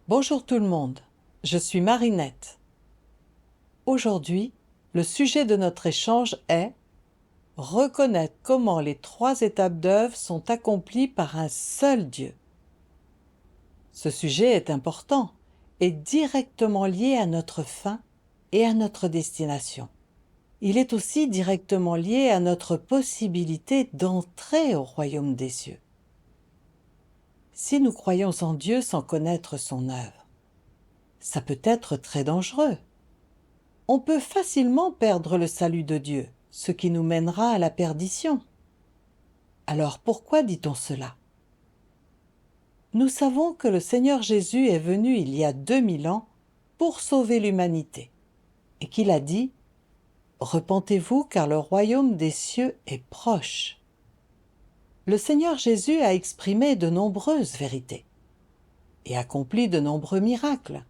Bonjour tout le monde, je suis Marinette. Aujourd'hui, le sujet de notre échange est reconnaître comment les 3 étapes d'œuvre sont accomplies par un seul Dieu. Ce sujet est important et directement lié à notre fin et à notre destination. Il est aussi directement lié à notre possibilité d'entrer au royaume des cieux. Si nous croyons en Dieu sans connaître son œuvre, ça peut être très dangereux. On peut facilement perdre le salut de Dieu, ce qui nous mènera à la perdition. Alors pourquoi dit-on cela? Nous savons que le Seigneur Jésus est venu il y a 2000 ans pour sauver l'humanité et qu'il a dit « Repentez-vous car le royaume des cieux est proche ». Le Seigneur Jésus a exprimé de nombreuses vérités et accompli de nombreux miracles,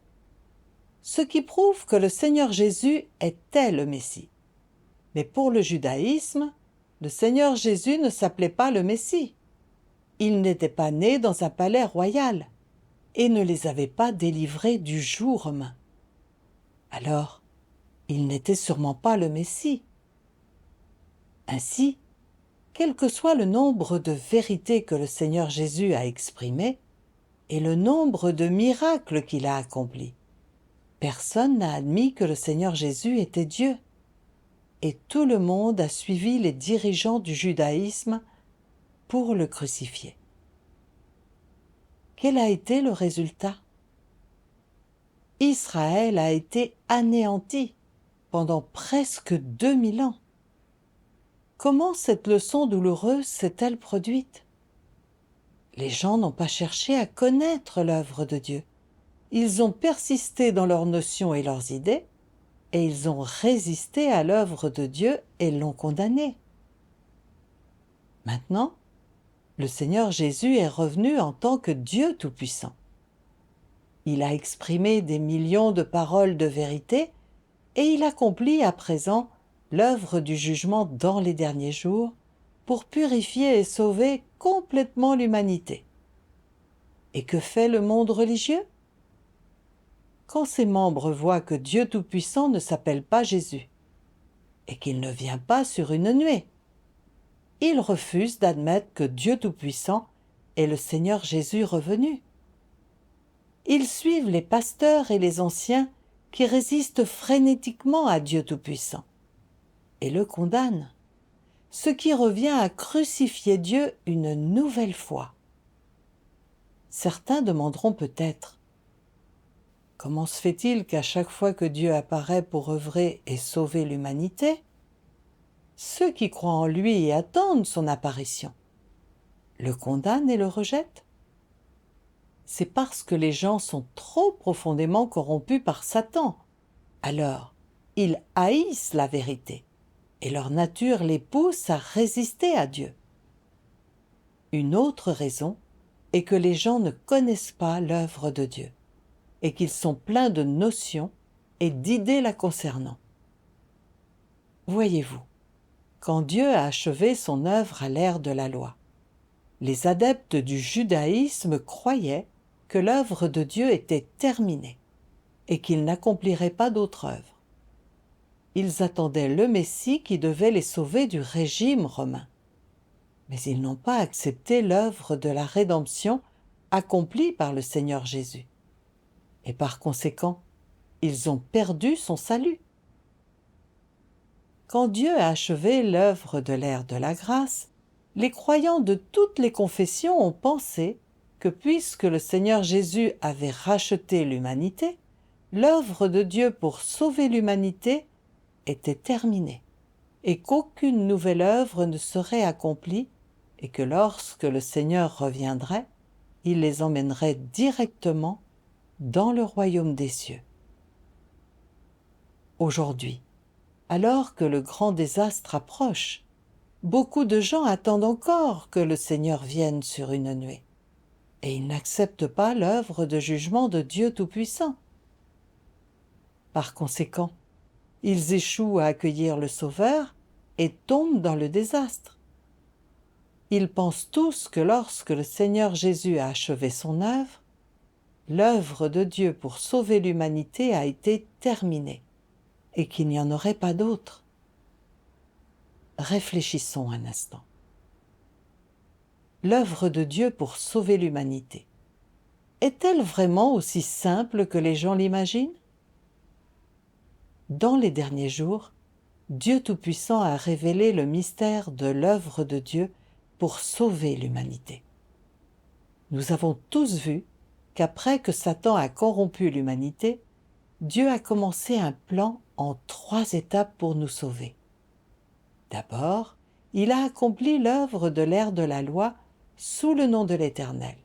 ce qui prouve que le Seigneur Jésus était le Messie. Mais pour le judaïsme, le Seigneur Jésus ne s'appelait pas le Messie. Il n'était pas né dans un palais royal et ne les avait pas délivrés du joug romain. Alors, il n'était sûrement pas le Messie. Ainsi, quel que soit le nombre de vérités que le Seigneur Jésus a exprimées et le nombre de miracles qu'il a accomplis, personne n'a admis que le Seigneur Jésus était Dieu. Et tout le monde a suivi les dirigeants du judaïsme pour le crucifier. Quel a été le résultat? Israël a été anéanti pendant presque 2000 ans. Comment cette leçon douloureuse s'est-elle produite? Les gens n'ont pas cherché à connaître l'œuvre de Dieu. Ils ont persisté dans leurs notions et leurs idées, et ils ont résisté à l'œuvre de Dieu et l'ont condamné. Maintenant, le Seigneur Jésus est revenu en tant que Dieu Tout-Puissant. Il a exprimé des millions de paroles de vérité et il accomplit à présent l'œuvre du jugement dans les derniers jours pour purifier et sauver complètement l'humanité. Et que fait le monde religieux? Quand ses membres voient que Dieu Tout-Puissant ne s'appelle pas Jésus et qu'il ne vient pas sur une nuée, ils refusent d'admettre que Dieu Tout-Puissant est le Seigneur Jésus revenu. Ils suivent les pasteurs et les anciens qui résistent frénétiquement à Dieu Tout-Puissant et le condamnent, ce qui revient à crucifier Dieu une nouvelle fois. Certains demanderont peut-être « Comment se fait-il qu'à chaque fois que Dieu apparaît pour œuvrer et sauver l'humanité, ceux qui croient en lui et attendent son apparition le condamnent et le rejettent? C'est parce que les gens sont trop profondément corrompus par Satan. Alors, ils haïssent la vérité et leur nature les pousse à résister à Dieu. Une autre raison est que les gens ne connaissent pas l'œuvre de Dieu et qu'ils sont pleins de notions et d'idées la concernant. Voyez-vous, quand Dieu a achevé son œuvre à l'ère de la loi, les adeptes du judaïsme croyaient que l'œuvre de Dieu était terminée et qu'il n'accomplirait pas d'autre œuvre. Ils attendaient le Messie qui devait les sauver du régime romain. Mais ils n'ont pas accepté l'œuvre de la rédemption accomplie par le Seigneur Jésus. Et par conséquent, ils ont perdu son salut. Quand Dieu a achevé l'œuvre de l'ère de la grâce, les croyants de toutes les confessions ont pensé que puisque le Seigneur Jésus avait racheté l'humanité, l'œuvre de Dieu pour sauver l'humanité était terminée et qu'aucune nouvelle œuvre ne serait accomplie et que lorsque le Seigneur reviendrait, il les emmènerait directement dans le royaume des cieux. Aujourd'hui, alors que le grand désastre approche, beaucoup de gens attendent encore que le Seigneur vienne sur une nuée, et ils n'acceptent pas l'œuvre de jugement de Dieu Tout-Puissant. Par conséquent, ils échouent à accueillir le Sauveur et tombent dans le désastre. Ils pensent tous que lorsque le Seigneur Jésus a achevé son œuvre, l'œuvre de Dieu pour sauver l'humanité a été terminée et qu'il n'y en aurait pas d'autre. Réfléchissons un instant. L'œuvre de Dieu pour sauver l'humanité est-elle vraiment aussi simple que les gens l'imaginent? Dans les derniers jours, Dieu Tout-Puissant a révélé le mystère de l'œuvre de Dieu pour sauver l'humanité. Nous avons tous vu qu'après que Satan a corrompu l'humanité, Dieu a commencé un plan en 3 étapes pour nous sauver. D'abord, il a accompli l'œuvre de l'ère de la loi sous le nom de l'Éternel.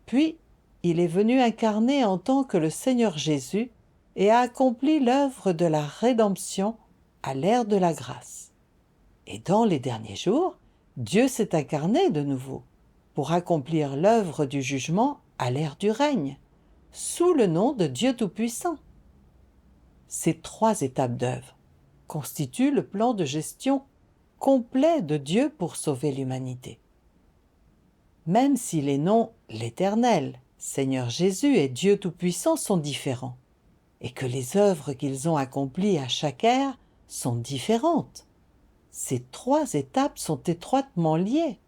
Puis, il est venu incarner en tant que le Seigneur Jésus et a accompli l'œuvre de la rédemption à l'ère de la grâce. Et dans les derniers jours, Dieu s'est incarné de nouveau pour accomplir l'œuvre du jugement à l'ère du règne, sous le nom de Dieu Tout-Puissant. Ces 3 étapes d'œuvre constituent le plan de gestion complet de Dieu pour sauver l'humanité. Même si les noms l'Éternel, Seigneur Jésus et Dieu Tout-Puissant sont différents, et que les œuvres qu'ils ont accomplies à chaque ère sont différentes, ces 3 étapes sont étroitement liées,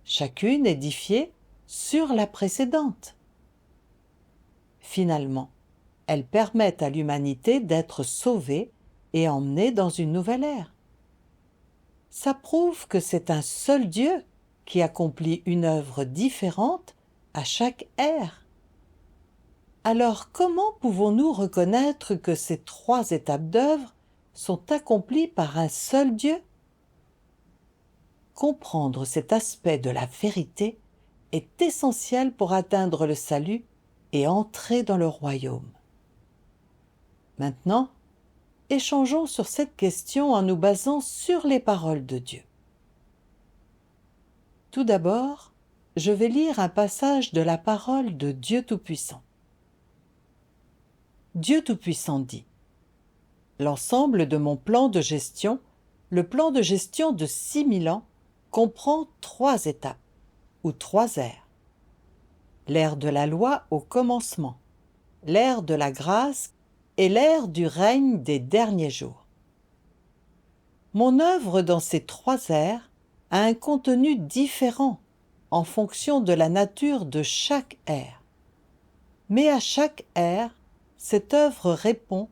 chacune édifiée sur la précédente. Finalement, elles permettent à l'humanité d'être sauvée et emmenée dans une nouvelle ère. Ça prouve que c'est un seul Dieu qui accomplit une œuvre différente à chaque ère. Alors comment pouvons-nous reconnaître que ces 3 étapes d'œuvre sont accomplies par un seul Dieu? Comprendre cet aspect de la vérité est essentiel pour atteindre le salut et entrer dans le royaume. Maintenant, échangeons sur cette question en nous basant sur les paroles de Dieu. Tout d'abord, je vais lire un passage de la parole de Dieu Tout-Puissant. Dieu Tout-Puissant dit : « L'ensemble de mon plan de gestion, le plan de gestion de 6000 ans, comprend 3 étapes, ou 3 ères. L'ère de la loi au commencement, l'ère de la grâce et l'ère du règne des derniers jours. Mon œuvre dans ces 3 ères a un contenu différent en fonction de la nature de chaque ère. Mais à chaque ère, cette œuvre répond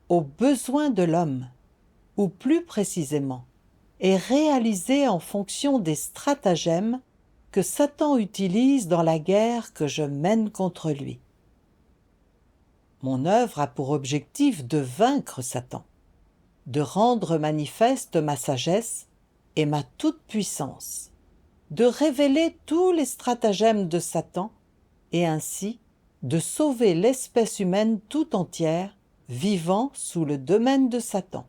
aux besoins de l'homme, ou plus précisément, est réalisée en fonction des stratagèmes que Satan utilise dans la guerre que je mène contre lui. Mon œuvre a pour objectif de vaincre Satan, de rendre manifeste ma sagesse et ma toute-puissance, de révéler tous les stratagèmes de Satan et ainsi de sauver l'espèce humaine tout entière vivant sous le domaine de Satan.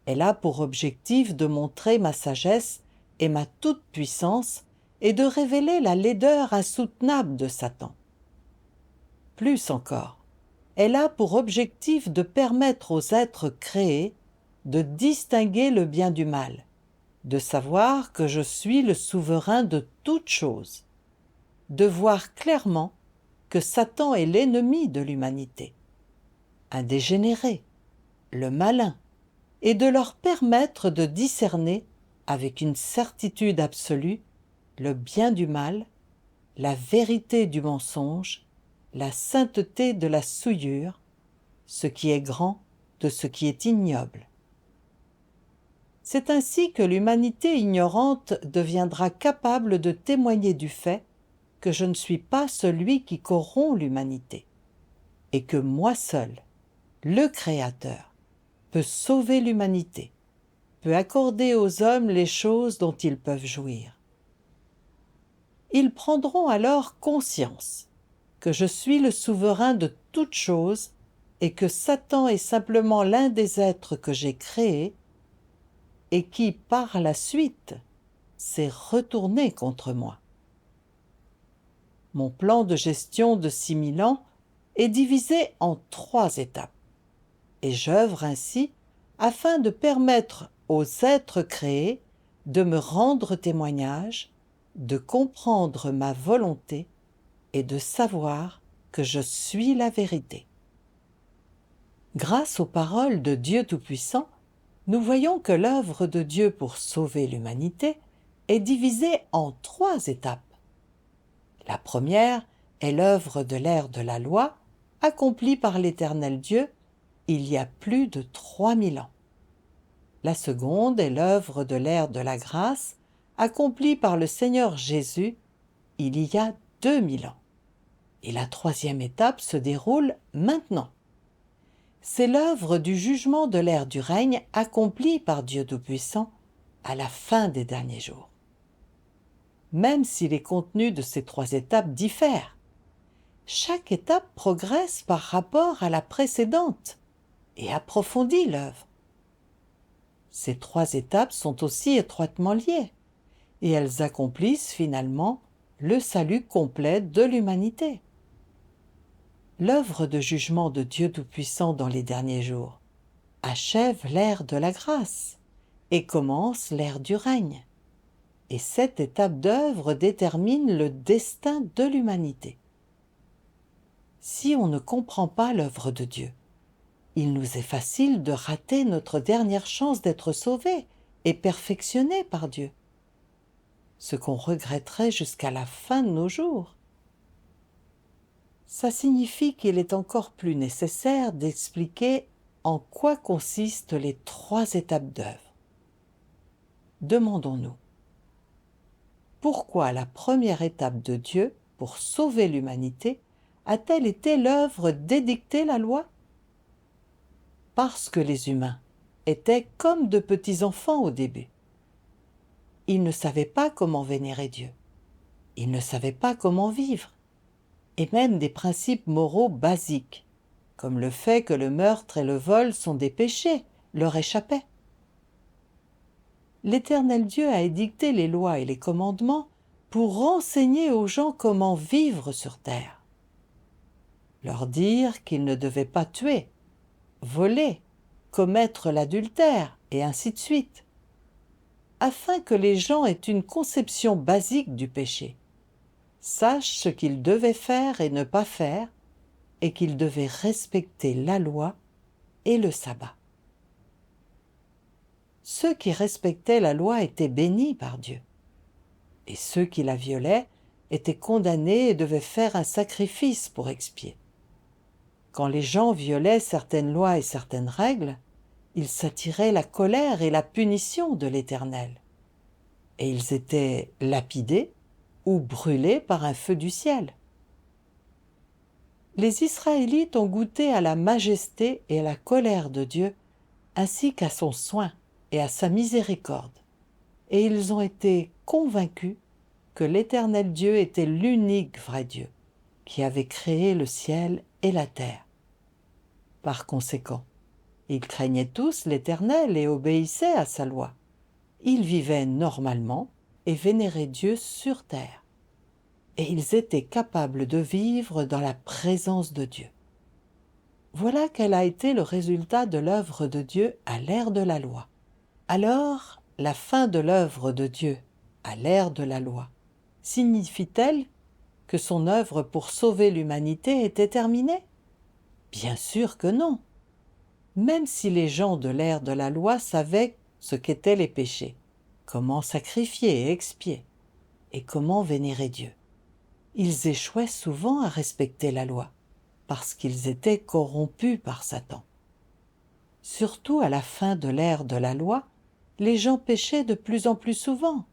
Elle a pour objectif de montrer ma sagesse et ma toute-puissance et de révéler la laideur insoutenable de Satan. Plus encore, elle a pour objectif de permettre aux êtres créés de distinguer le bien du mal, de savoir que je suis le souverain de toutes choses, de voir clairement que Satan est l'ennemi de l'humanité, un dégénéré, le malin, et de leur permettre de discerner avec une certitude absolue le bien du mal, la vérité du mensonge, la sainteté de la souillure, ce qui est grand de ce qui est ignoble. C'est ainsi que l'humanité ignorante deviendra capable de témoigner du fait que je ne suis pas celui qui corrompt l'humanité, et que moi seul, le Créateur, peut sauver l'humanité, peut accorder aux hommes les choses dont ils peuvent jouir. Ils prendront alors conscience que je suis le souverain de toutes choses et que Satan est simplement l'un des êtres que j'ai créés et qui, par la suite, s'est retourné contre moi. Mon plan de gestion de 6000 ans est divisé en 3 étapes, et j'œuvre ainsi afin de permettre aux êtres créés de me rendre témoignage, de comprendre ma volonté et de savoir que je suis la vérité. Grâce aux paroles de Dieu Tout-Puissant, nous voyons que l'œuvre de Dieu pour sauver l'humanité est divisée en 3 étapes. La première est l'œuvre de l'ère de la loi, accomplie par l'Éternel Dieu il y a plus de 3000 ans. La seconde est l'œuvre de l'ère de la grâce, accomplie par le Seigneur Jésus il y a 2000 ans. Et la troisième étape se déroule maintenant. C'est l'œuvre du jugement de l'ère du règne accomplie par Dieu Tout-Puissant à la fin des derniers jours. Même si les contenus de ces 3 étapes diffèrent, chaque étape progresse par rapport à la précédente et approfondit l'œuvre. Ces 3 étapes sont aussi étroitement liées et elles accomplissent finalement le salut complet de l'humanité. L'œuvre de jugement de Dieu Tout-Puissant dans les derniers jours achève l'ère de la grâce et commence l'ère du règne. Et cette étape d'œuvre détermine le destin de l'humanité. Si on ne comprend pas l'œuvre de Dieu, il nous est facile de rater notre dernière chance d'être sauvés et perfectionnés par Dieu, ce qu'on regretterait jusqu'à la fin de nos jours. Ça signifie qu'il est encore plus nécessaire d'expliquer en quoi consistent les 3 étapes d'œuvre. Demandons-nous, pourquoi la première étape de Dieu pour sauver l'humanité a-t-elle été l'œuvre d'édicter la loi? Parce que les humains étaient comme de petits enfants au début. Ils ne savaient pas comment vénérer Dieu. Ils ne savaient pas comment vivre. Et même des principes moraux basiques, comme le fait que le meurtre et le vol sont des péchés, leur échappaient. L'Éternel Dieu a édicté les lois et les commandements pour enseigner aux gens comment vivre sur terre. Leur dire qu'ils ne devaient pas tuer, voler, commettre l'adultère, et ainsi de suite, afin que les gens aient une conception basique du péché, sachent ce qu'ils devaient faire et ne pas faire, et qu'ils devaient respecter la loi et le sabbat. Ceux qui respectaient la loi étaient bénis par Dieu, et ceux qui la violaient étaient condamnés et devaient faire un sacrifice pour expier. Quand les gens violaient certaines lois et certaines règles, ils s'attiraient la colère et la punition de l'Éternel, et ils étaient lapidés ou brûlés par un feu du ciel. Les Israélites ont goûté à la majesté et à la colère de Dieu, ainsi qu'à son soin et à sa miséricorde, et ils ont été convaincus que l'Éternel Dieu était l'unique vrai Dieu, qui avait créé le ciel et la terre. Par conséquent, ils craignaient tous l'Éternel et obéissaient à sa loi. Ils vivaient normalement et vénéraient Dieu sur terre. Et ils étaient capables de vivre dans la présence de Dieu. Voilà quel a été le résultat de l'œuvre de Dieu à l'ère de la loi. Alors, la fin de l'œuvre de Dieu à l'ère de la loi signifie-t-elle que son œuvre pour sauver l'humanité était terminée? Bien sûr que non. Même si les gens de l'ère de la loi savaient ce qu'étaient les péchés, comment sacrifier et expier, et comment vénérer Dieu, ils échouaient souvent à respecter la loi, parce qu'ils étaient corrompus par Satan. Surtout à la fin de l'ère de la loi, les gens péchaient de plus en plus souvent,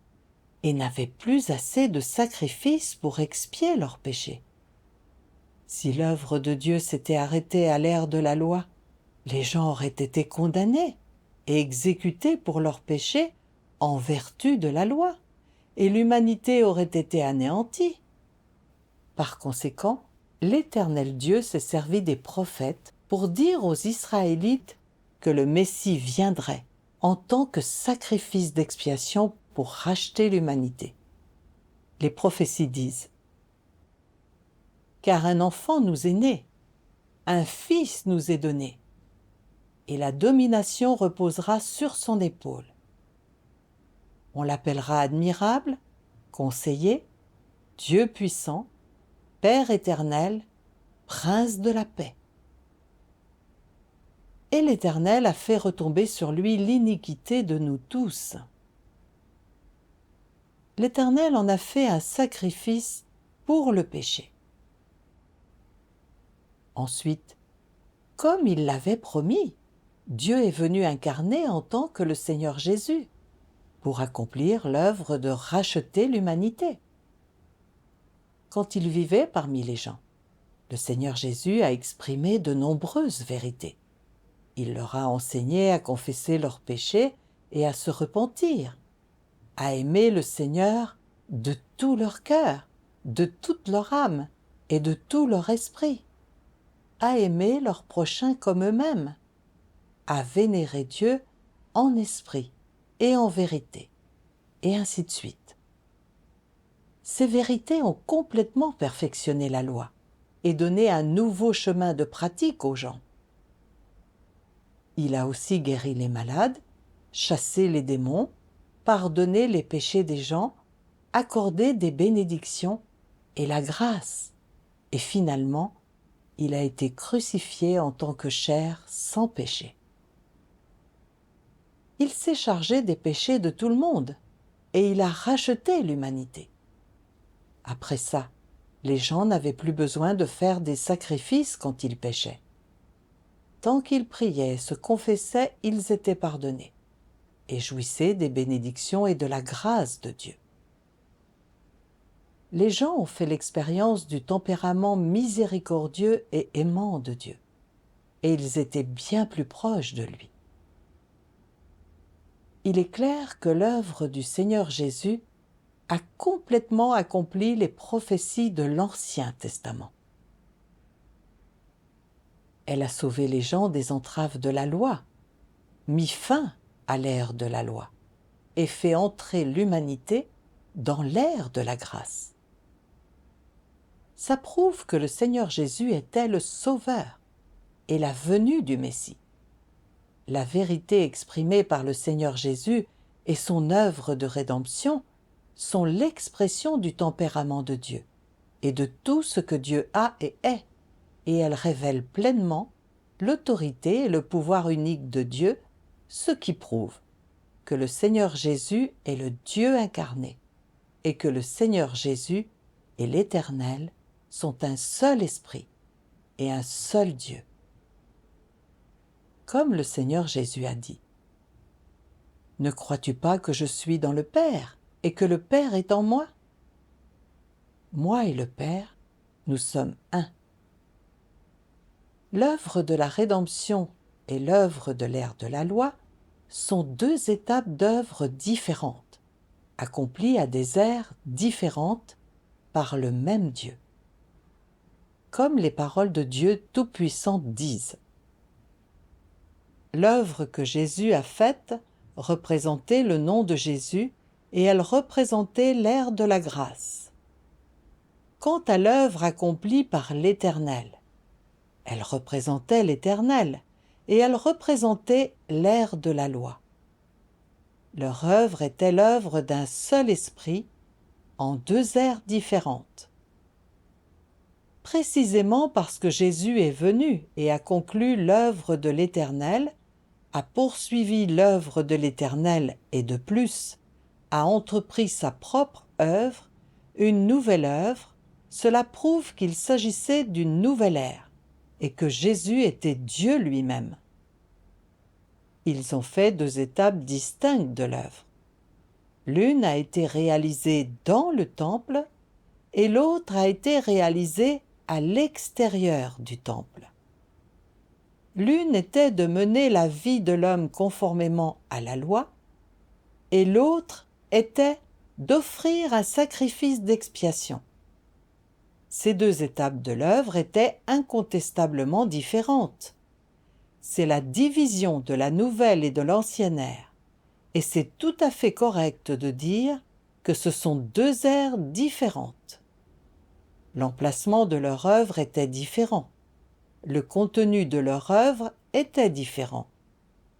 et n'avaient plus assez de sacrifices pour expier leurs péchés. Si l'œuvre de Dieu s'était arrêtée à l'ère de la loi, les gens auraient été condamnés et exécutés pour leurs péchés en vertu de la loi, et l'humanité aurait été anéantie. Par conséquent, l'Éternel Dieu s'est servi des prophètes pour dire aux Israélites que le Messie viendrait en tant que sacrifice d'expiation pour racheter l'humanité. Les prophéties disent « Car un enfant nous est né, un fils nous est donné, et la domination reposera sur son épaule. On l'appellera admirable, conseiller, Dieu puissant, Père éternel, Prince de la paix. Et l'Éternel a fait retomber sur lui l'iniquité de nous tous. L'Éternel en a fait un sacrifice pour le péché. Ensuite, comme il l'avait promis, Dieu est venu incarner en tant que le Seigneur Jésus, pour accomplir l'œuvre de racheter l'humanité. Quand il vivait parmi les gens, le Seigneur Jésus a exprimé de nombreuses vérités. Il leur a enseigné à confesser leurs péchés et à se repentir, à aimer le Seigneur de tout leur cœur, de toute leur âme et de tout leur esprit, à aimer leur prochain comme eux-mêmes, à vénérer Dieu en esprit et en vérité, et ainsi de suite. Ces vérités ont complètement perfectionné la loi et donné un nouveau chemin de pratique aux gens. Il a aussi guéri les malades, chassé les démons, pardonné les péchés des gens, accordé des bénédictions et la grâce. Et finalement, il a été crucifié en tant que chair sans péché. Il s'est chargé des péchés de tout le monde et il a racheté l'humanité. Après ça, les gens n'avaient plus besoin de faire des sacrifices quand ils péchaient. Tant qu'ils priaient et se confessaient, ils étaient pardonnés et jouissaient des bénédictions et de la grâce de Dieu. Les gens ont fait l'expérience du tempérament miséricordieux et aimant de Dieu, et ils étaient bien plus proches de lui. Il est clair que l'œuvre du Seigneur Jésus a complètement accompli les prophéties de l'Ancien Testament. Elle a sauvé les gens des entraves de la loi, mis fin à l'ère de la loi et fait entrer l'humanité dans l'ère de la grâce. Ça prouve que le Seigneur Jésus était le Sauveur et la venue du Messie. La vérité exprimée par le Seigneur Jésus et son œuvre de rédemption sont l'expression du tempérament de Dieu et de tout ce que Dieu a et est, et elles révèlent pleinement l'autorité et le pouvoir unique de Dieu, ce qui prouve que le Seigneur Jésus est le Dieu incarné et que le Seigneur Jésus et l'Éternel sont un seul esprit et un seul Dieu. Comme le Seigneur Jésus a dit, « Ne crois-tu pas que je suis dans le Père et que le Père est en moi ? Moi et le Père, nous sommes un. » L'œuvre de la rédemption et l'œuvre de l'ère de la loi sont deux étapes d'œuvres différentes, accomplies à des ères différentes par le même Dieu. Comme les paroles de Dieu Tout-Puissant disent, « L'œuvre que Jésus a faite représentait le nom de Jésus et elle représentait l'ère de la grâce. Quant à l'œuvre accomplie par l'Éternel, elle représentait l'Éternel et elle représentait l'ère de la loi. Leur œuvre était l'œuvre d'un seul esprit en deux ères différentes. Précisément parce que Jésus est venu et a conclu l'œuvre de l'Éternel, a poursuivi l'œuvre de l'Éternel et de plus, a entrepris sa propre œuvre, une nouvelle œuvre, cela prouve qu'il s'agissait d'une nouvelle ère et que Jésus était Dieu lui-même. Ils ont fait deux étapes distinctes de l'œuvre. L'une a été réalisée dans le temple et l'autre a été réalisée à l'extérieur du temple. L'une était de mener la vie de l'homme conformément à la loi, et l'autre était d'offrir un sacrifice d'expiation. Ces deux étapes de l'œuvre étaient incontestablement différentes. C'est la division de la nouvelle et de l'ancienne ère, et c'est tout à fait correct de dire que ce sont deux ères différentes. L'emplacement de leur œuvre était différent. Le contenu de leur œuvre était différent,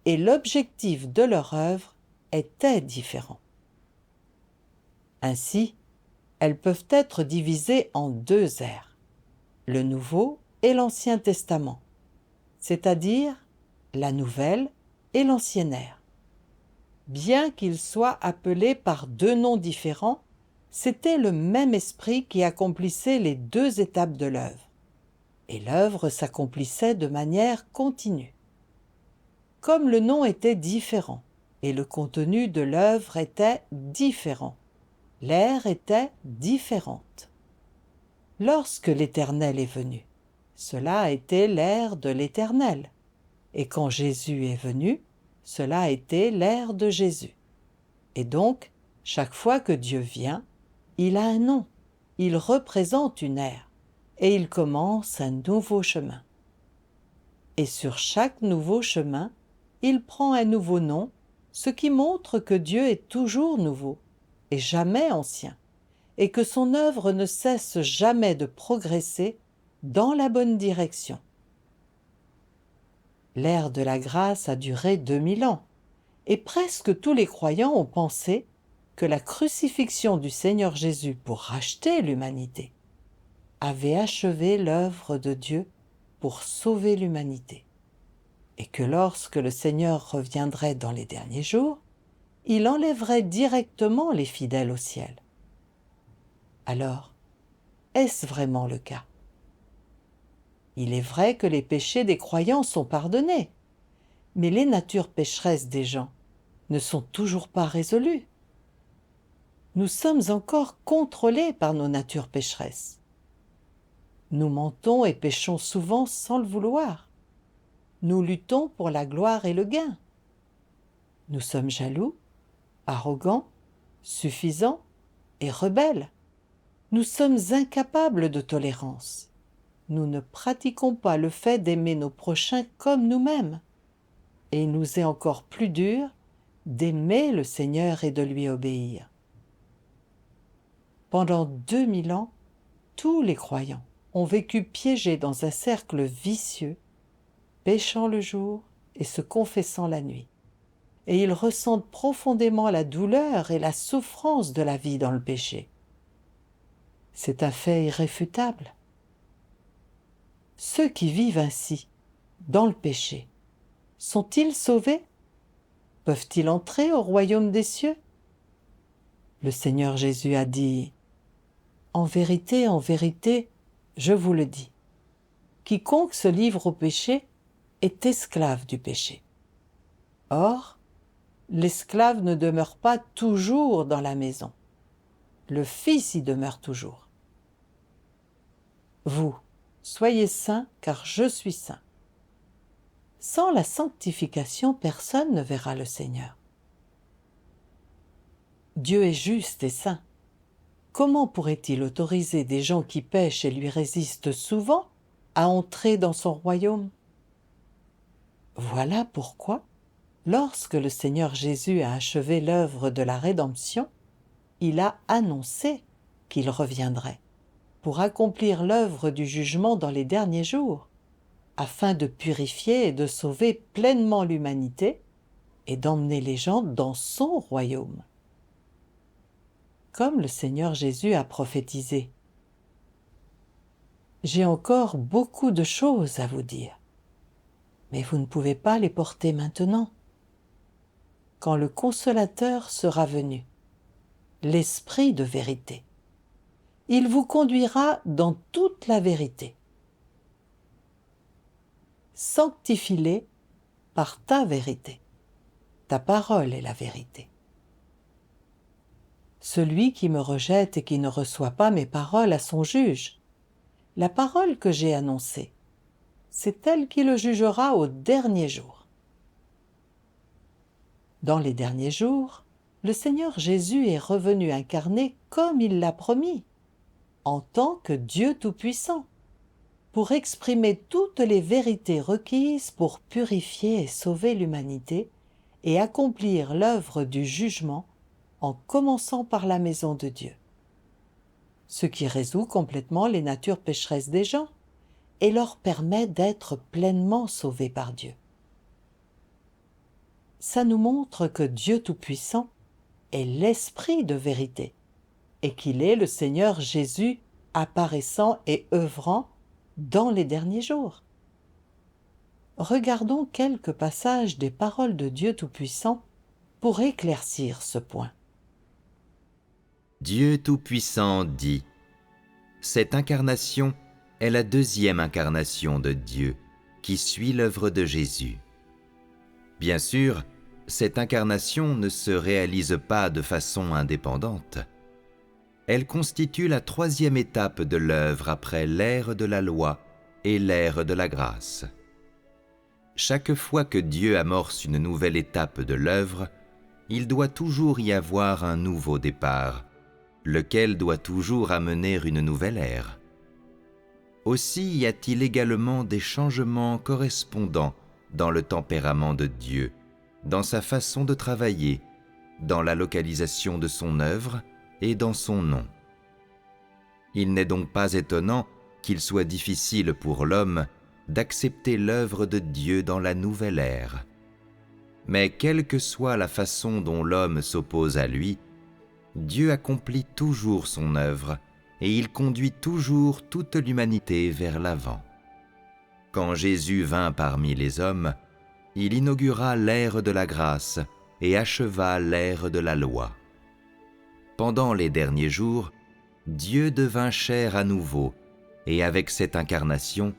et l'objectif de leur œuvre était différent. Ainsi, elles peuvent être divisées en deux ères, le Nouveau et l'Ancien Testament, c'est-à-dire la Nouvelle et l'Ancienne ère. Bien qu'ils soient appelés par deux noms différents, c'était le même esprit qui accomplissait les deux étapes de l'œuvre, et l'œuvre s'accomplissait de manière continue. Comme le nom était différent et le contenu de l'œuvre était différent, l'ère était différente. Lorsque l'Éternel est venu, cela a été l'ère de l'Éternel, et quand Jésus est venu, cela a été l'ère de Jésus. Et donc, chaque fois que Dieu vient, il a un nom, il représente une ère, et il commence un nouveau chemin. Et sur chaque nouveau chemin, il prend un nouveau nom, ce qui montre que Dieu est toujours nouveau, et jamais ancien, et que son œuvre ne cesse jamais de progresser dans la bonne direction. L'ère de la grâce a duré 2000 ans, et presque tous les croyants ont pensé que la crucifixion du Seigneur Jésus pour racheter l'humanité avait achevé l'œuvre de Dieu pour sauver l'humanité, et que lorsque le Seigneur reviendrait dans les derniers jours, il enlèverait directement les fidèles au ciel. Alors, est-ce vraiment le cas? Il est vrai que les péchés des croyants sont pardonnés, mais les natures pécheresses des gens ne sont toujours pas résolues. Nous sommes encore contrôlés par nos natures pécheresses. Nous mentons et péchons souvent sans le vouloir. Nous luttons pour la gloire et le gain. Nous sommes jaloux, arrogants, suffisants et rebelles. Nous sommes incapables de tolérance. Nous ne pratiquons pas le fait d'aimer nos prochains comme nous-mêmes. Et il nous est encore plus dur d'aimer le Seigneur et de lui obéir. Pendant 2000 ans, tous les croyants ont vécu piégés dans un cercle vicieux, péchant le jour et se confessant la nuit. Et ils ressentent profondément la douleur et la souffrance de la vie dans le péché. C'est un fait irréfutable. Ceux qui vivent ainsi, dans le péché, sont-ils sauvés? Peuvent-ils entrer au royaume des cieux? Le Seigneur Jésus a dit « En vérité, je vous le dis, quiconque se livre au péché est esclave du péché. Or, l'esclave ne demeure pas toujours dans la maison. Le Fils y demeure toujours. Vous, soyez saints, car je suis saint. Sans la sanctification, personne ne verra le Seigneur. Dieu est juste et saint. Comment pourrait-il autoriser des gens qui pêchent et lui résistent souvent à entrer dans son royaume? Voilà pourquoi, lorsque le Seigneur Jésus a achevé l'œuvre de la rédemption, il a annoncé qu'il reviendrait pour accomplir l'œuvre du jugement dans les derniers jours, afin de purifier et de sauver pleinement l'humanité et d'emmener les gens dans son royaume. Comme le Seigneur Jésus a prophétisé. J'ai encore beaucoup de choses à vous dire, mais vous ne pouvez pas les porter maintenant. Quand le Consolateur sera venu, l'Esprit de vérité, il vous conduira dans toute la vérité. Sanctifie-les par ta vérité. Ta parole est la vérité. Celui qui me rejette et qui ne reçoit pas mes paroles a son juge. La parole que j'ai annoncée, c'est elle qui le jugera au dernier jour. Dans les derniers jours, le Seigneur Jésus est revenu incarné comme il l'a promis, en tant que Dieu Tout-Puissant, pour exprimer toutes les vérités requises pour purifier et sauver l'humanité et accomplir l'œuvre du jugement en commençant par la maison de Dieu, ce qui résout complètement les natures pécheresses des gens et leur permet d'être pleinement sauvés par Dieu. ça nous montre que Dieu Tout-Puissant est l'Esprit de vérité et qu'il est le Seigneur Jésus apparaissant et œuvrant dans les derniers jours. Regardons quelques passages des paroles de Dieu Tout-Puissant pour éclaircir ce point. Dieu Tout-Puissant dit : cette incarnation est la deuxième incarnation de Dieu qui suit l'œuvre de Jésus. Bien sûr, cette incarnation ne se réalise pas de façon indépendante. Elle constitue la troisième étape de l'œuvre après l'ère de la loi et l'ère de la grâce. Chaque fois que Dieu amorce une nouvelle étape de l'œuvre, il doit toujours y avoir un nouveau départ, lequel doit toujours amener une nouvelle ère. Aussi y a-t-il également des changements correspondants dans le tempérament de Dieu, dans sa façon de travailler, dans la localisation de son œuvre et dans son nom. Il n'est donc pas étonnant qu'il soit difficile pour l'homme d'accepter l'œuvre de Dieu dans la nouvelle ère. Mais quelle que soit la façon dont l'homme s'oppose à lui, Dieu accomplit toujours son œuvre et il conduit toujours toute l'humanité vers l'avant. Quand Jésus vint parmi les hommes, il inaugura l'ère de la grâce et acheva l'ère de la loi. Pendant les derniers jours, Dieu devint chair à nouveau, et avec cette incarnation,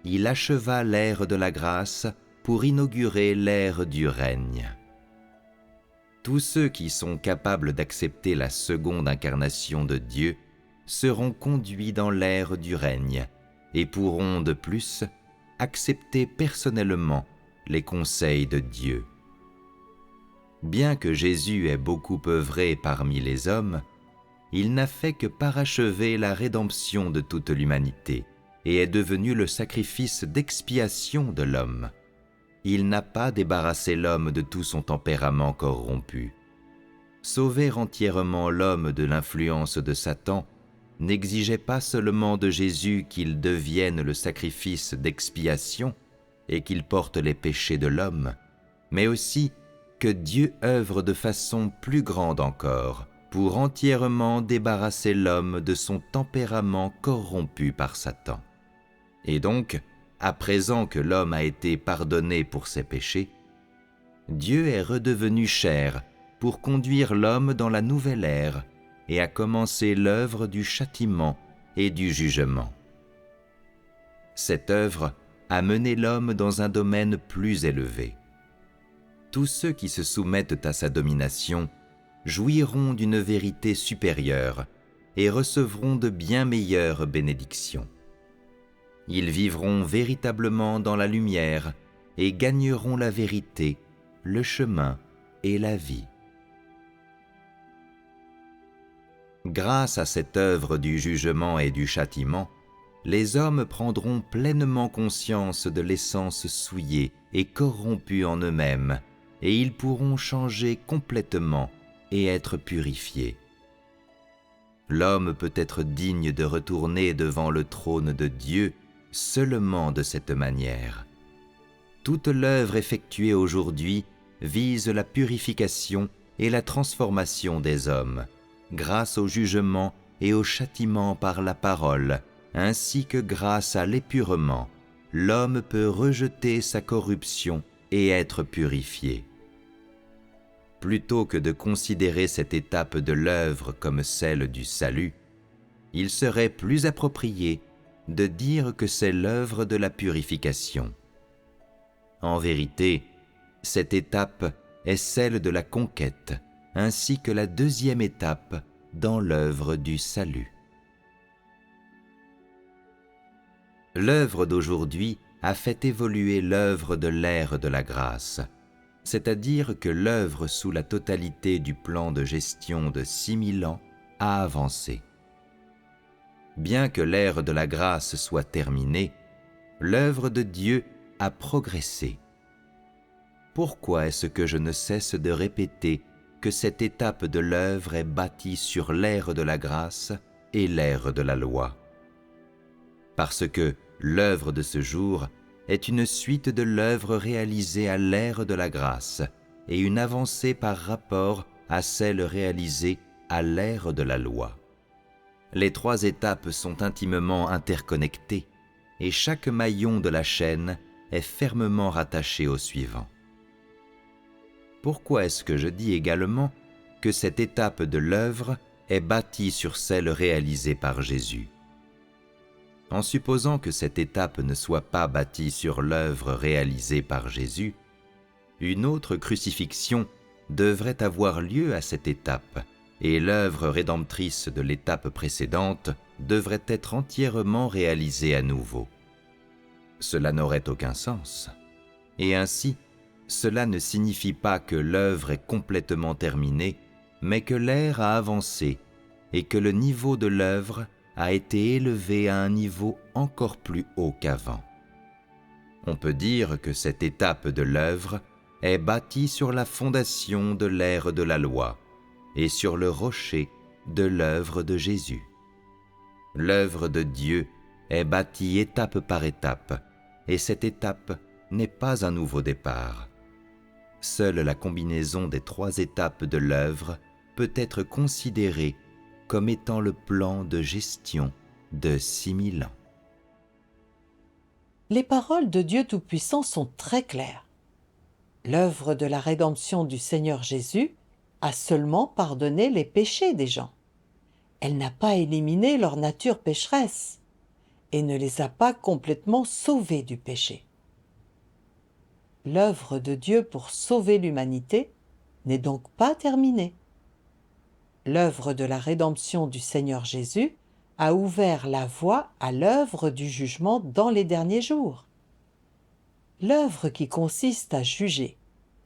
il acheva l'ère de la grâce pour inaugurer l'ère du règne. Tous ceux qui sont capables d'accepter la seconde incarnation de Dieu seront conduits dans l'ère du règne et pourront de plus accepter personnellement les conseils de Dieu. Bien que Jésus ait beaucoup œuvré parmi les hommes, il n'a fait que parachever la rédemption de toute l'humanité et est devenu le sacrifice d'expiation de l'homme. Il n'a pas débarrassé l'homme de tout son tempérament corrompu. Sauver entièrement l'homme de l'influence de Satan n'exigeait pas seulement de Jésus qu'il devienne le sacrifice d'expiation et qu'il porte les péchés de l'homme, mais aussi que Dieu œuvre de façon plus grande encore pour entièrement débarrasser l'homme de son tempérament corrompu par Satan. Et donc, à présent que l'homme a été pardonné pour ses péchés, Dieu est redevenu chair pour conduire l'homme dans la nouvelle ère et a commencé l'œuvre du châtiment et du jugement. Cette œuvre a mené l'homme dans un domaine plus élevé. Tous ceux qui se soumettent à sa domination jouiront d'une vérité supérieure et recevront de bien meilleures bénédictions. Ils vivront véritablement dans la lumière et gagneront la vérité, le chemin et la vie. Grâce à cette œuvre du jugement et du châtiment, les hommes prendront pleinement conscience de l'essence souillée et corrompue en eux-mêmes, et ils pourront changer complètement et être purifiés. L'homme peut être digne de retourner devant le trône de Dieu seulement de cette manière. Toute l'œuvre effectuée aujourd'hui vise la purification et la transformation des hommes, grâce au jugement et au châtiment par la parole, ainsi que grâce à l'épurement, l'homme peut rejeter sa corruption et être purifié. Plutôt que de considérer cette étape de l'œuvre comme celle du salut, il serait plus approprié de dire que c'est l'œuvre de la purification. En vérité, cette étape est celle de la conquête, ainsi que la deuxième étape dans l'œuvre du salut. L'œuvre d'aujourd'hui a fait évoluer l'œuvre de l'ère de la grâce, c'est-à-dire que l'œuvre sous la totalité du plan de gestion de 6000 ans a avancé. Bien que l'ère de la grâce soit terminée, l'œuvre de Dieu a progressé. Pourquoi est-ce que je ne cesse de répéter que cette étape de l'œuvre est bâtie sur l'ère de la grâce et l'ère de la loi? Parce que l'œuvre de ce jour est une suite de l'œuvre réalisée à l'ère de la grâce et une avancée par rapport à celle réalisée à l'ère de la loi. Les trois étapes sont intimement interconnectées et chaque maillon de la chaîne est fermement rattaché au suivant. Pourquoi est-ce que je dis également que cette étape de l'œuvre est bâtie sur celle réalisée par Jésus? En supposant que cette étape ne soit pas bâtie sur l'œuvre réalisée par Jésus, une autre crucifixion devrait avoir lieu à cette étape, et l'œuvre rédemptrice de l'étape précédente devrait être entièrement réalisée à nouveau. Cela n'aurait aucun sens. Et ainsi, cela ne signifie pas que l'œuvre est complètement terminée, mais que l'ère a avancé et que le niveau de l'œuvre a été élevé à un niveau encore plus haut qu'avant. On peut dire que cette étape de l'œuvre est bâtie sur la fondation de l'ère de la loi et sur le rocher de l'œuvre de Jésus. L'œuvre de Dieu est bâtie étape par étape, et cette étape n'est pas un nouveau départ. Seule la combinaison des trois étapes de l'œuvre peut être considérée comme étant le plan de gestion de 6000 ans. Les paroles de Dieu Tout-Puissant sont très claires. L'œuvre de la rédemption du Seigneur Jésus a seulement pardonné les péchés des gens. Elle n'a pas éliminé leur nature pécheresse et ne les a pas complètement sauvés du péché. L'œuvre de Dieu pour sauver l'humanité n'est donc pas terminée. L'œuvre de la rédemption du Seigneur Jésus a ouvert la voie à l'œuvre du jugement dans les derniers jours. L'œuvre qui consiste à juger,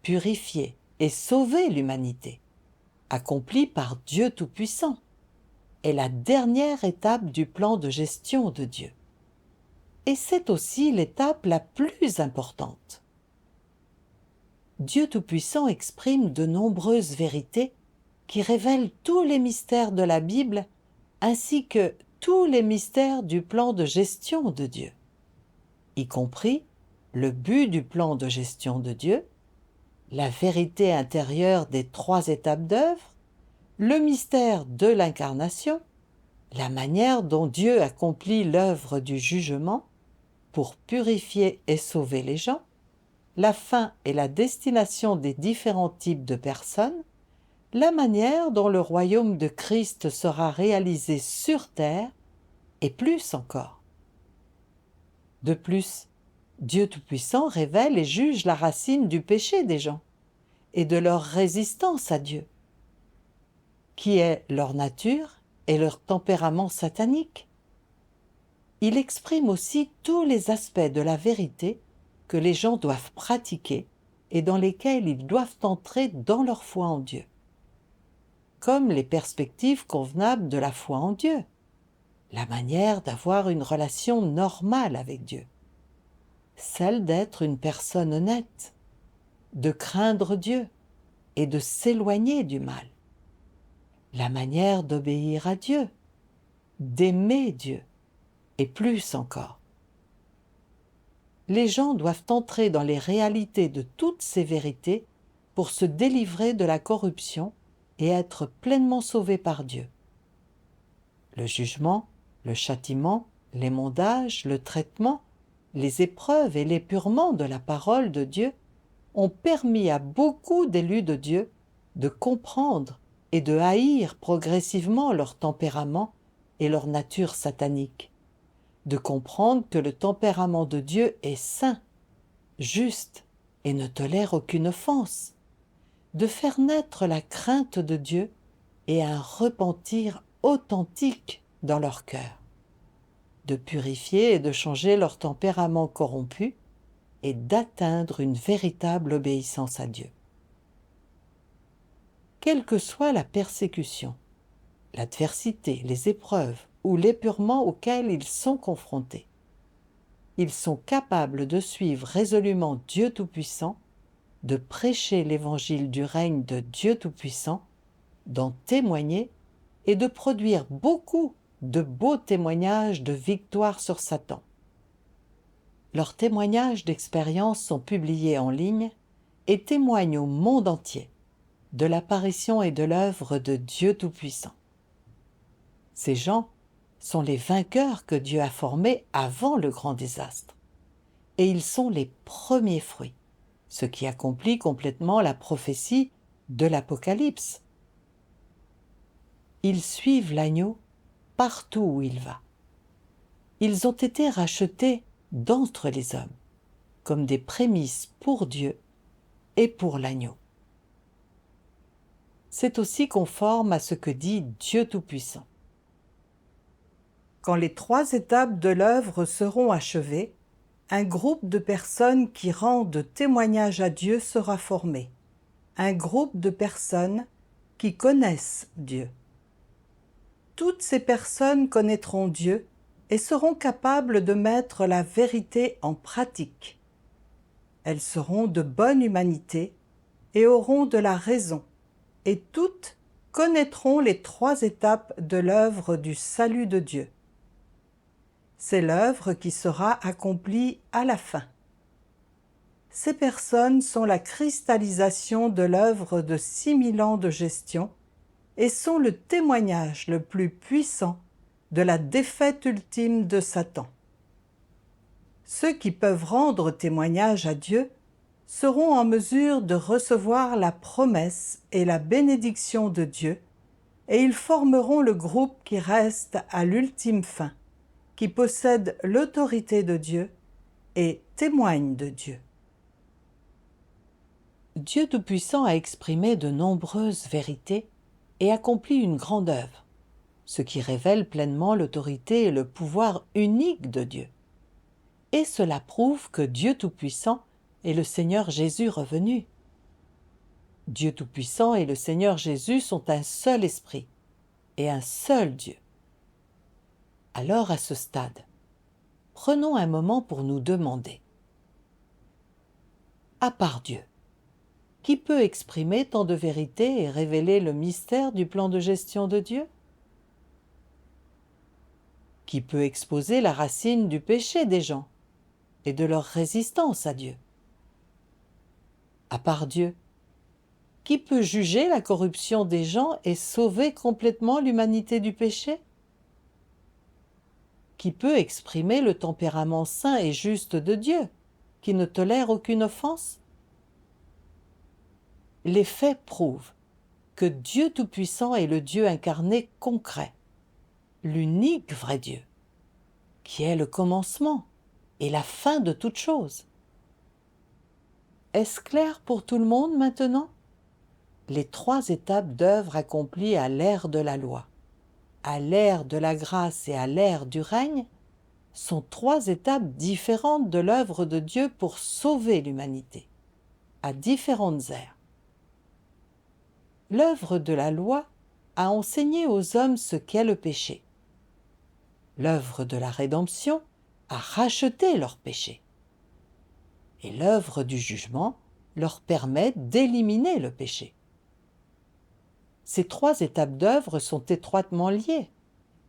purifier et sauver l'humanité, accomplie par Dieu Tout-Puissant, est la dernière étape du plan de gestion de Dieu. Et c'est aussi l'étape la plus importante. Dieu Tout-Puissant exprime de nombreuses vérités qui révèlent tous les mystères de la Bible ainsi que tous les mystères du plan de gestion de Dieu, y compris le but du plan de gestion de Dieu, la vérité intérieure des trois étapes d'œuvre, le mystère de l'incarnation, la manière dont Dieu accomplit l'œuvre du jugement pour purifier et sauver les gens, la fin et la destination des différents types de personnes, la manière dont le royaume de Christ sera réalisé sur terre, et plus encore. De plus, Dieu Tout-Puissant révèle et juge la racine du péché des gens et de leur résistance à Dieu, qui est leur nature et leur tempérament satanique. Il exprime aussi tous les aspects de la vérité que les gens doivent pratiquer et dans lesquels ils doivent entrer dans leur foi en Dieu, comme les perspectives convenables de la foi en Dieu, la manière d'avoir une relation normale avec Dieu, celle d'être une personne honnête, de craindre Dieu et de s'éloigner du mal, la manière d'obéir à Dieu, d'aimer Dieu, et plus encore. Les gens doivent entrer dans les réalités de toutes ces vérités pour se délivrer de la corruption et être pleinement sauvés par Dieu. Le jugement, le châtiment, l'émondage, le traitement, les épreuves et l'épurement de la parole de Dieu ont permis à beaucoup d'élus de Dieu de comprendre et de haïr progressivement leur tempérament et leur nature satanique, de comprendre que le tempérament de Dieu est saint, juste et ne tolère aucune offense, de faire naître la crainte de Dieu et un repentir authentique dans leur cœur, de purifier et de changer leur tempérament corrompu et d'atteindre une véritable obéissance à Dieu. Quelle que soit la persécution, l'adversité, les épreuves ou l'épurement auxquels ils sont confrontés, ils sont capables de suivre résolument Dieu Tout-Puissant, de prêcher l'évangile du règne de Dieu Tout-Puissant, d'en témoigner et de produire beaucoup de beaux témoignages de victoire sur Satan. Leurs témoignages d'expérience sont publiés en ligne et témoignent au monde entier de l'apparition et de l'œuvre de Dieu Tout-Puissant. Ces gens sont les vainqueurs que Dieu a formés avant le grand désastre, et ils sont les premiers fruits, ce qui accomplit complètement la prophétie de l'Apocalypse. Ils suivent l'agneau partout où il va. Ils ont été rachetés d'entre les hommes, comme des prémices pour Dieu et pour l'agneau. C'est aussi conforme à ce que dit Dieu Tout-Puissant. Quand les 3 étapes de l'œuvre seront achevées, un groupe de personnes qui rendent témoignage à Dieu sera formé, un groupe de personnes qui connaissent Dieu. Toutes ces personnes connaîtront Dieu et seront capables de mettre la vérité en pratique. Elles seront de bonne humanité et auront de la raison, et toutes connaîtront les 3 étapes de l'œuvre du salut de Dieu. C'est l'œuvre qui sera accomplie à la fin. Ces personnes sont la cristallisation de l'œuvre de 6000 ans de gestion et sont le témoignage le plus puissant de la défaite ultime de Satan. Ceux qui peuvent rendre témoignage à Dieu seront en mesure de recevoir la promesse et la bénédiction de Dieu, et ils formeront le groupe qui reste à l'ultime fin, qui possède l'autorité de Dieu et témoigne de Dieu. Dieu Tout-Puissant a exprimé de nombreuses vérités et accompli une grande œuvre, ce qui révèle pleinement l'autorité et le pouvoir unique de Dieu. Et cela prouve que Dieu Tout-Puissant est le Seigneur Jésus revenu. Dieu Tout-Puissant et le Seigneur Jésus sont un seul esprit et un seul Dieu. Alors à ce stade, prenons un moment pour nous demander, à part Dieu, qui peut exprimer tant de vérité et révéler le mystère du plan de gestion de Dieu? Qui peut exposer la racine du péché des gens et de leur résistance à Dieu? À part Dieu, qui peut juger la corruption des gens et sauver complètement l'humanité du péché? Qui peut exprimer le tempérament saint et juste de Dieu, qui ne tolère aucune offense? Les faits prouvent que Dieu Tout-Puissant est le Dieu incarné concret, l'unique vrai Dieu, qui est le commencement et la fin de toute chose. Est-ce clair pour tout le monde maintenant? Les 3 étapes d'œuvre accomplies à l'ère de la loi, à l'ère de la grâce et à l'ère du règne sont 3 étapes différentes de l'œuvre de Dieu pour sauver l'humanité, à différentes ères. L'œuvre de la loi a enseigné aux hommes ce qu'est le péché. L'œuvre de la rédemption a racheté leur péché. Et l'œuvre du jugement leur permet d'éliminer le péché. Ces 3 étapes d'œuvre sont étroitement liées.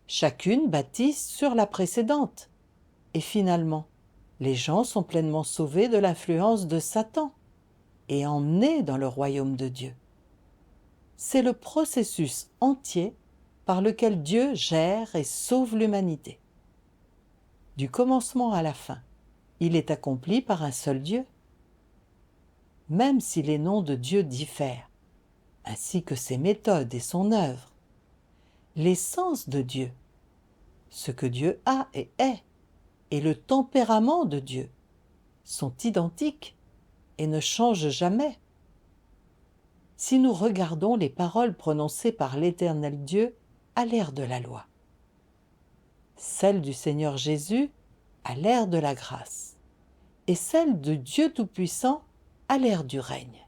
Chacune bâtisse sur la précédente. Et finalement, les gens sont pleinement sauvés de l'influence de Satan et emmenés dans le royaume de Dieu. C'est le processus entier par lequel Dieu gère et sauve l'humanité. Du commencement à la fin, il est accompli par un seul Dieu. Même si les noms de Dieu diffèrent, ainsi que ses méthodes et son œuvre, l'essence de Dieu, ce que Dieu a et est, et le tempérament de Dieu sont identiques et ne changent jamais. Si nous regardons les paroles prononcées par l'Éternel Dieu à l'ère de la loi, celles du Seigneur Jésus à l'ère de la grâce, et celles de Dieu Tout-Puissant à l'ère du règne,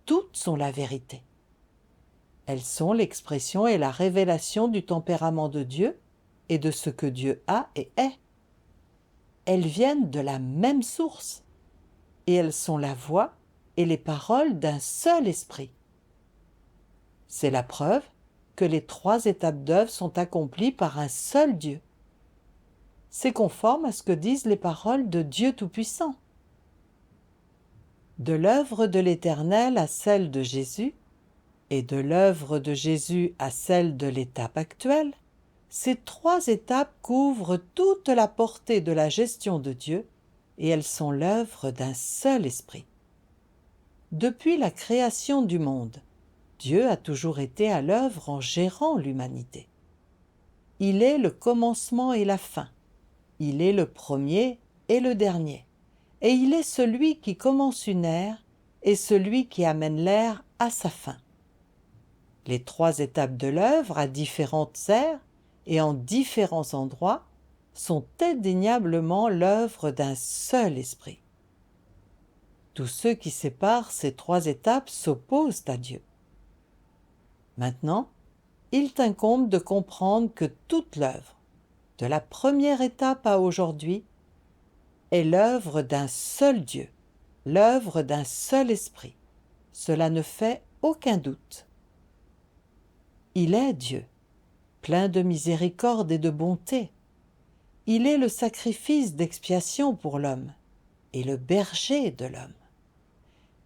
toutes sont la vérité. Elles sont l'expression et la révélation du tempérament de Dieu et de ce que Dieu a et est. Elles viennent de la même source, et elles sont la voix et les paroles d'un seul esprit. C'est la preuve que les 3 étapes d'œuvre sont accomplies par un seul Dieu. C'est conforme à ce que disent les paroles de Dieu Tout-Puissant. De l'œuvre de l'Éternel à celle de Jésus, et de l'œuvre de Jésus à celle de l'étape actuelle, ces trois étapes couvrent toute la portée de la gestion de Dieu, et elles sont l'œuvre d'un seul esprit. Depuis la création du monde, Dieu a toujours été à l'œuvre en gérant l'humanité. Il est le commencement et la fin. Il est le premier et le dernier. Et il est celui qui commence une ère et celui qui amène l'ère à sa fin. Les trois étapes de l'œuvre, à différentes ères et en différents endroits, sont indéniablement l'œuvre d'un seul esprit. Tous ceux qui séparent ces trois étapes s'opposent à Dieu. Maintenant, il t'incombe de comprendre que toute l'œuvre, de la première étape à aujourd'hui, est l'œuvre d'un seul Dieu, l'œuvre d'un seul esprit. Cela ne fait aucun doute. Il est Dieu, plein de miséricorde et de bonté. Il est le sacrifice d'expiation pour l'homme et le berger de l'homme.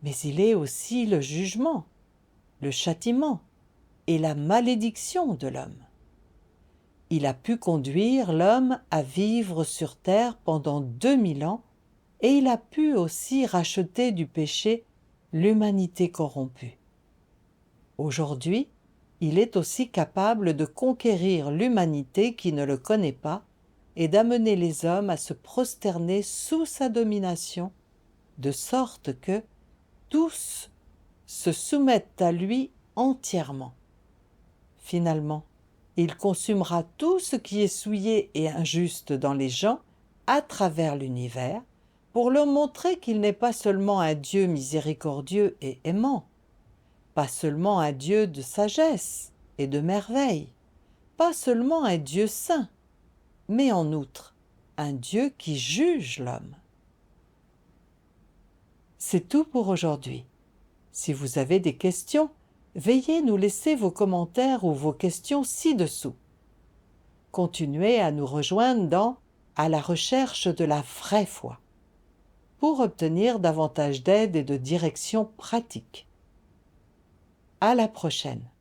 Mais il est aussi le jugement, le châtiment et la malédiction de l'homme. Il a pu conduire l'homme à vivre sur terre pendant 2000 ans et il a pu aussi racheter du péché l'humanité corrompue. Aujourd'hui, il est aussi capable de conquérir l'humanité qui ne le connaît pas et d'amener les hommes à se prosterner sous sa domination, de sorte que tous se soumettent à lui entièrement. Finalement, il consumera tout ce qui est souillé et injuste dans les gens à travers l'univers pour leur montrer qu'il n'est pas seulement un Dieu miséricordieux et aimant, pas seulement un Dieu de sagesse et de merveille, pas seulement un Dieu saint, mais en outre un Dieu qui juge l'homme. C'est tout pour aujourd'hui. Si vous avez des questions, veuillez nous laisser vos commentaires ou vos questions ci-dessous. Continuez à nous rejoindre dans À la recherche de la vraie foi pour obtenir davantage d'aide et de direction pratique. À la prochaine.